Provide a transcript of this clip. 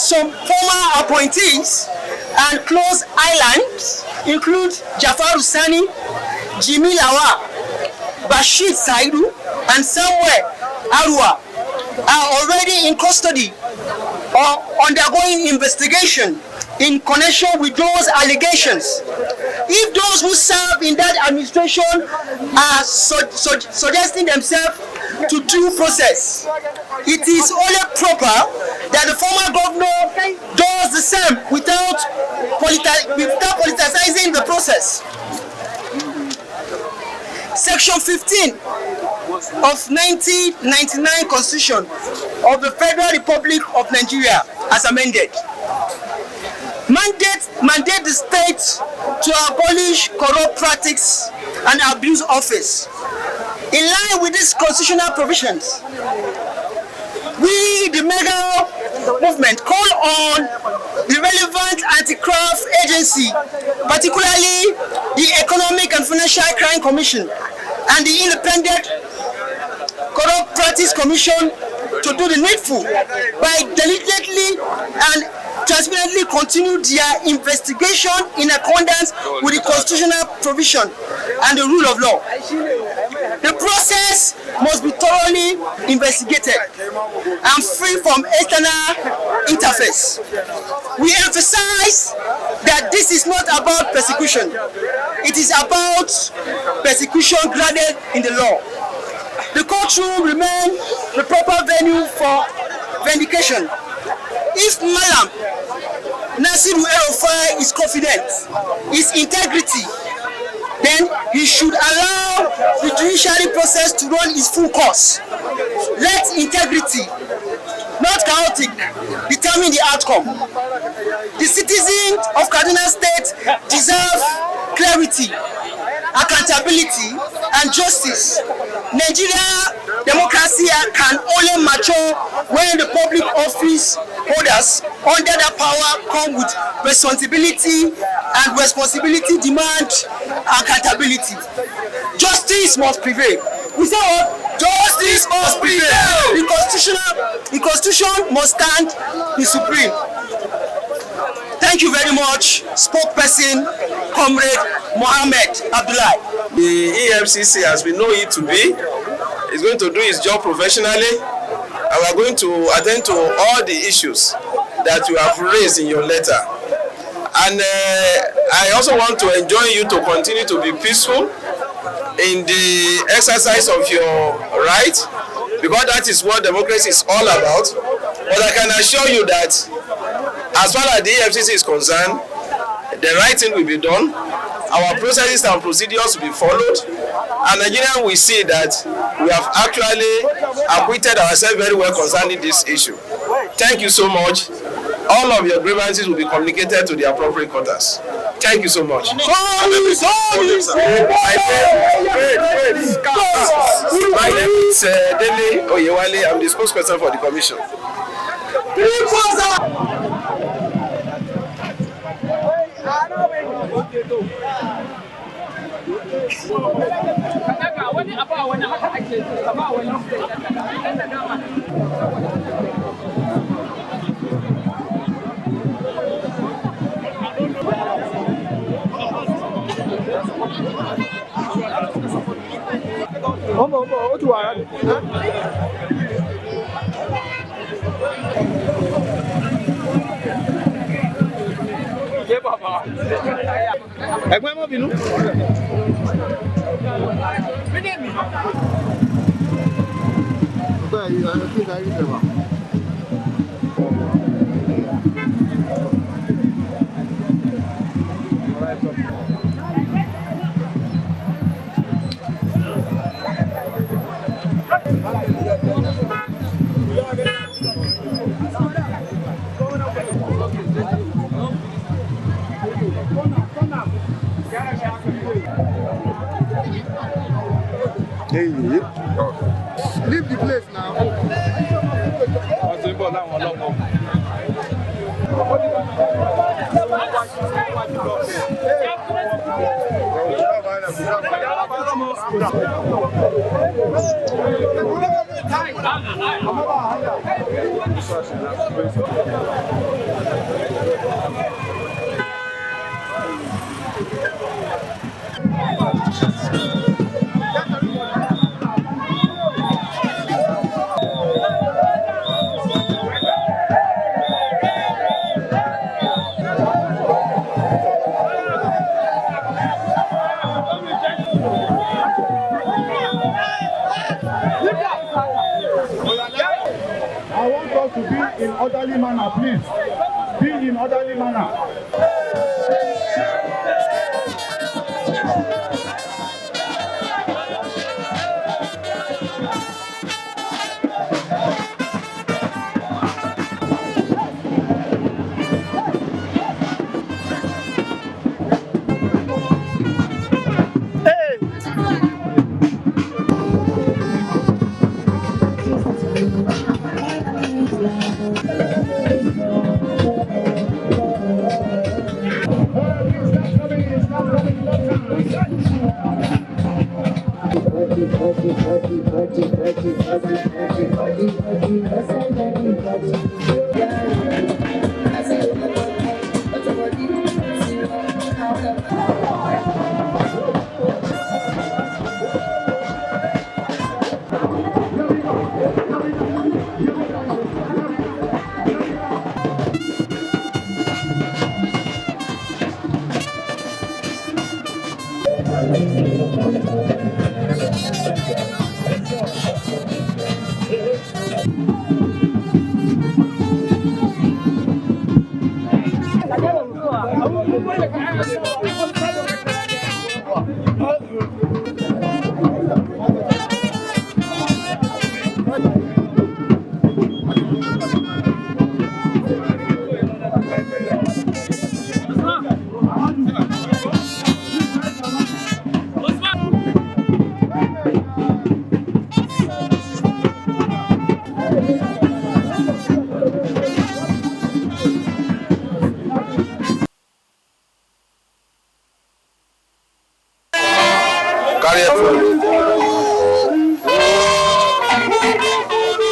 Some former appointees and close islands include Jafar Husani, Jimmy Lawa, Bashir Saidu, and Samuel Arua are already in custody or undergoing investigation in connection with those allegations. If those who serve in that administration are suggesting themselves to due process, it is only proper that the former governor does the same without politicizing the process. Section 15 of 1999 Constitution of the Federal Republic of Nigeria, as amended, mandate the state to abolish corrupt practice and abuse office. In line with these constitutional provisions, we, the mega movement, call on the relevant anti-graft agency, particularly the Economic and Financial Crime Commission and the Independent Corrupt Practice Commission, to do the needful by diligently and transparently continue their investigation in accordance with the constitutional provision and the rule of law. The process must be thoroughly investigated and free from external interface. We emphasize that this is not about persecution. It is about persecution grounded in the law. The courtroom remains the proper venue for vindication. If Malam Nasir El Rufai is confident in his integrity, then he should allow the judiciary process to run its full course. Let integrity, not chaotic, determine the outcome. The citizens of Kaduna State deserve clarity, accountability, and justice. Nigeria democracy can only mature when the public office holders under that power come with responsibility, and responsibility demand accountability. Justice must prevail. We say what? Justice must prevail. The constitution must stand the supreme. Thank you very much, spokesperson, Comrade Mohammed Abdullahi. The EFCC, as we know it to be, is going to do its job professionally, and we are going to attend to all the issues that you have raised in your letter. And I also want to enjoin you to continue to be peaceful in the exercise of your right, because that is what democracy is all about. But I can assure you that as far as the EFCC is concerned, the right thing will be done, our processes and procedures will be followed, and Nigerians will see that we have actually acquitted ourselves very well concerning this issue. Thank you so much. All of your grievances will be communicated to the appropriate quarters. Thank you so much. My name is Dele Oyewale. I'm the spokesperson for the commission. Ẹgbẹ́ mọ́ bínú. Leave the place now. I want us to be in orderly manner, please. Be in orderly manner. Carry it forward.